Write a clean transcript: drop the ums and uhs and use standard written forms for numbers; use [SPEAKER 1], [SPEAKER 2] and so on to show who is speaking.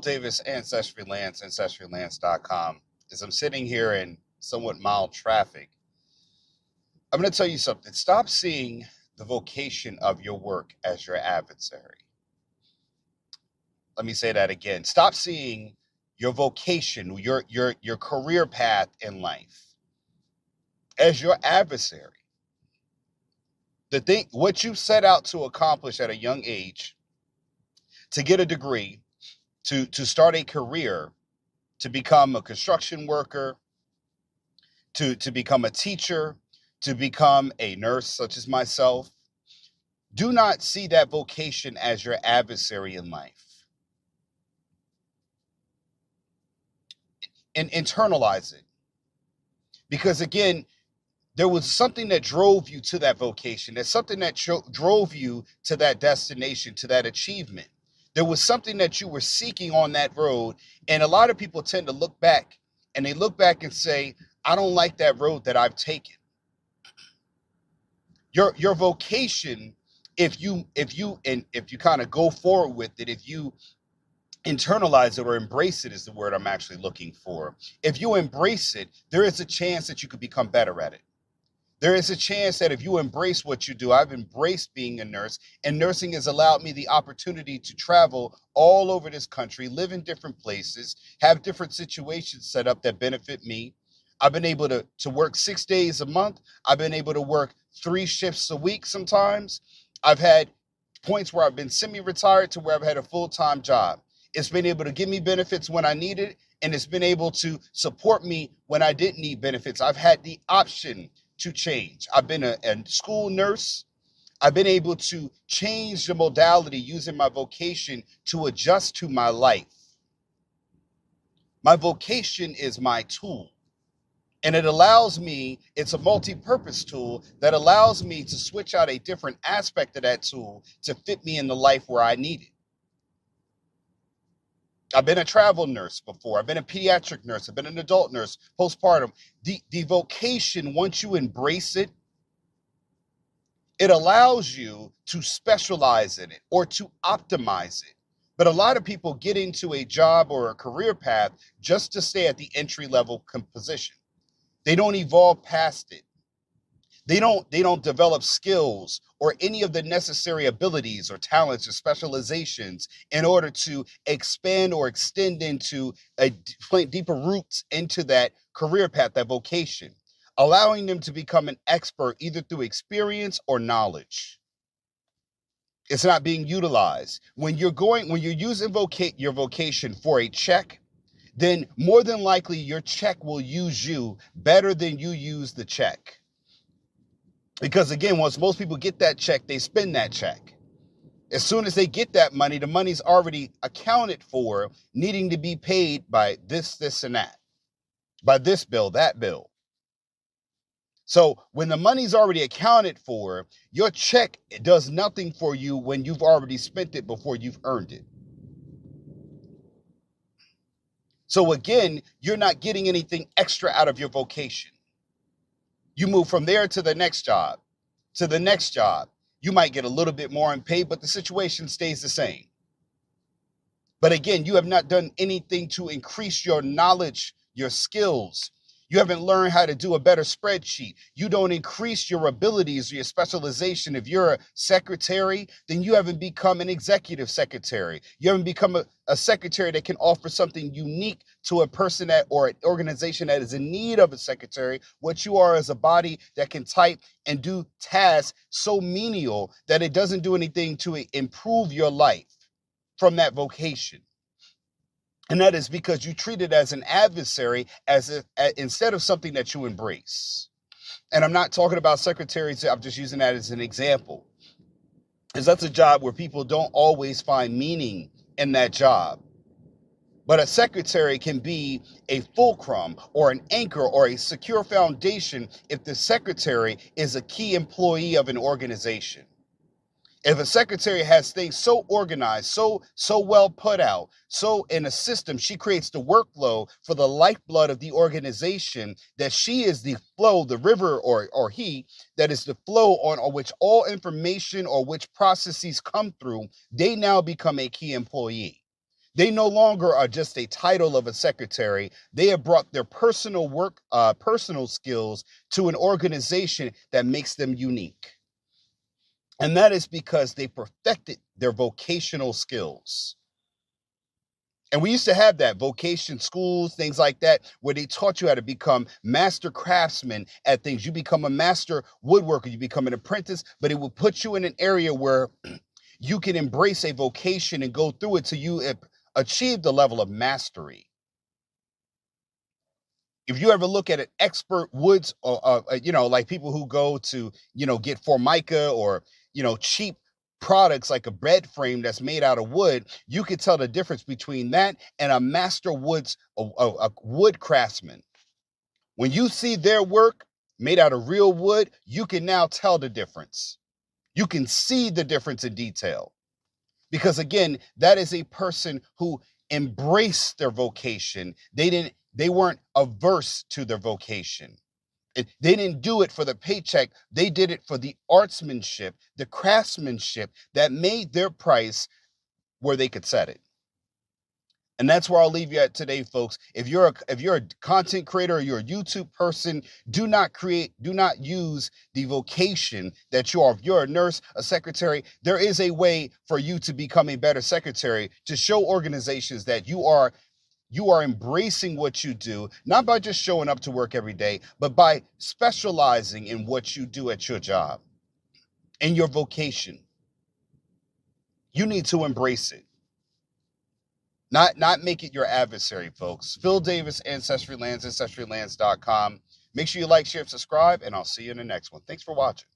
[SPEAKER 1] Davis, Ancestry Lands, AncestryLands.com. As I'm sitting here in somewhat mild traffic, I'm going to tell you something. Stop seeing the vocation of your work as your adversary. Let me say that again. Stop seeing your vocation, your career path in life as your adversary. What you set out to accomplish at a young age, to get a degree, to start a career, to become a construction worker, to become a teacher, to become a nurse, such as myself. Do not see that vocation as your adversary in life. And internalize it. Because again, there was something that drove you to that vocation. There's something that drove you to that destination, to that achievement. There was something that you were seeking on that road. And a lot of people tend to look back and they look back and say, I don't like that road that I've taken. Your vocation, if you kind of go forward with it, if you internalize it or embrace it is the word I'm actually looking for. If you embrace it, there is a chance that you could become better at it. There is a chance that if you embrace what you do, I've embraced being a nurse, and nursing has allowed me the opportunity to travel all over this country, live in different places, have different situations set up that benefit me. I've been able to work 6 days a month. I've been able to work 3 shifts a week sometimes. I've had points where I've been semi-retired to where I've had a full-time job. It's been able to give me benefits when I need it, and it's been able to support me when I didn't need benefits. I've had the option to change. I've been a school nurse. I've been able to change the modality using my vocation to adjust to my life. My vocation is my tool. And it allows me, it's a multi-purpose tool that allows me to switch out a different aspect of that tool to fit me in the life where I need it. I've been a travel nurse before. I've been a pediatric nurse. I've been an adult nurse, postpartum. The vocation, once you embrace it, it allows you to specialize in it or to optimize it. But a lot of people get into a job or a career path just to stay at the entry level position. They don't evolve past it. They don't develop skills or any of the necessary abilities or talents or specializations in order to expand or extend into deeper roots into that career path, that vocation, allowing them to become an expert either through experience or knowledge. It's not being utilized. When you're using your vocation for a check, then more than likely your check will use you better than you use the check. Because again, once most people get that check, they spend that check. As soon as they get that money, the money's already accounted for, needing to be paid by this, and that, by this bill, that bill. So when the money's already accounted for, your check does nothing for you when you've already spent it before you've earned it. So again, you're not getting anything extra out of your vocation. You move from there to the next job, to the next job. You might get a little bit more in pay, but the situation stays the same. But again, you have not done anything to increase your knowledge, your skills. You haven't learned how to do a better spreadsheet. You don't increase your abilities or your specialization. If you're a secretary, then you haven't become an executive secretary. You haven't become a secretary that can offer something unique to a person or an organization that is in need of a secretary. What you are is a body that can type and do tasks so menial that it doesn't do anything to improve your life from that vocation. And that is because you treat it as an adversary, instead of something that you embrace. And I'm not talking about secretaries. I'm just using that as an example. Because that's a job where people don't always find meaning in that job. But a secretary can be a fulcrum or an anchor or a secure foundation if the secretary is a key employee of an organization. If a secretary has things so organized, so well put out, so in a system, she creates the workflow for the lifeblood of the organization, that she is the flow, the river, or he, that is the flow on which all information or which processes come through, they now become a key employee. They no longer are just a title of a secretary. They have brought their personal work, personal skills to an organization that makes them unique. And that is because they perfected their vocational skills. And we used to have that vocation schools, things like that, where they taught you how to become master craftsmen at things. You become a master woodworker, you become an apprentice, but it will put you in an area where you can embrace a vocation and go through it till you achieve the level of mastery. If you ever look at an expert woods, or like people who go to, get Formica or, cheap products like a bed frame that's made out of wood, you could tell the difference between that and a master woods, a wood craftsman. When you see their work made out of real wood, you can now tell the difference. You can see the difference in detail. Because again, that is a person who embraced their vocation. They weren't averse to their vocation. They didn't do it for the paycheck. They did it for the artsmanship, the craftsmanship that made their price where they could set it. And that's where I'll leave you at today, folks. If you're a content creator or you're a YouTube person, do not use the vocation that you are. If you're a nurse, a secretary, there is a way for you to become a better secretary, to show organizations that you are embracing what you do, not by just showing up to work every day, but by specializing in what you do at your job, in your vocation. You need to embrace it. Not make it your adversary, folks. Phil Davis, Ancestry Lands, ancestrylands.com. Make sure you like, share, subscribe, and I'll see you in the next one. Thanks for watching.